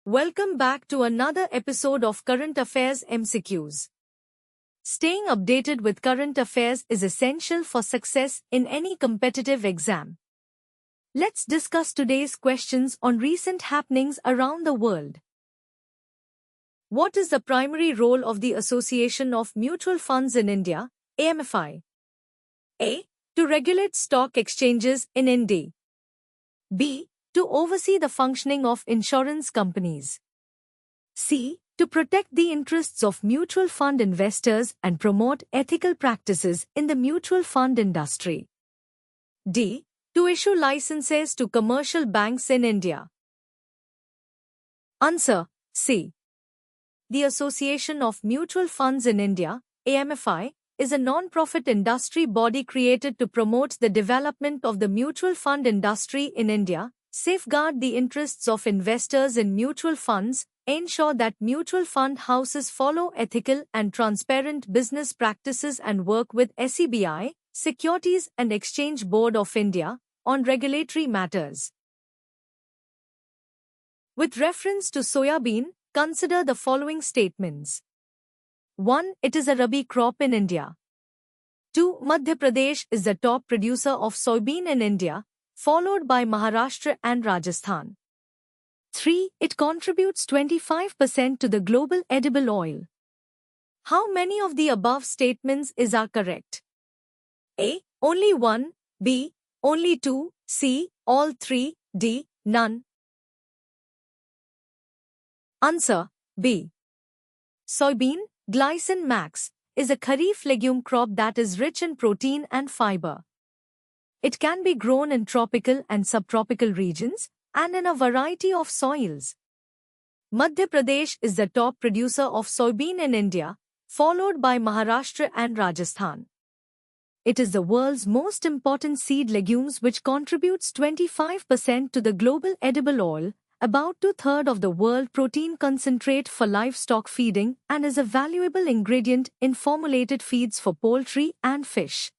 Welcome back to another episode of Current Affairs MCQs. Staying updated with current affairs is essential for success in any competitive exam. Let's discuss today's questions on recent happenings around the world. What is the primary role of the Association of Mutual Funds in India, AMFI? A. To regulate stock exchanges in India. B. To oversee the functioning of insurance companies. C. To protect the interests of mutual fund investors and promote ethical practices in the mutual fund industry. D. To issue licenses to commercial banks in India. Answer: C. The Association of Mutual Funds in India, AMFI, is a non-profit industry body created to promote the development of the mutual fund industry in India, safeguard the interests of investors in mutual funds, ensure that mutual fund houses follow ethical and transparent business practices and work with SEBI, Securities and Exchange Board of India, on regulatory matters. With reference to soybean, consider the following statements. 1. It is a rabi crop in India. 2. Madhya Pradesh is the top producer of soybean in India, followed by Maharashtra and Rajasthan. 3. It contributes 25% to the global edible oil. How many of the above statements are correct? A. Only 1. B. Only 2. C. All 3. D. None. Answer: B. Soybean, Glycine max, is a kharif legume crop that is rich in protein and fiber. It can be grown in tropical and subtropical regions and in a variety of soils. Madhya Pradesh is the top producer of soybean in India, followed by Maharashtra and Rajasthan. It is the world's most important seed legumes which contributes 25% to the global edible oil, about 2/3 of the world protein concentrate for livestock feeding, and is a valuable ingredient in formulated feeds for poultry and fish.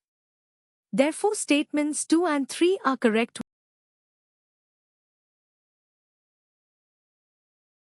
Therefore, statements 2 and 3 are correct.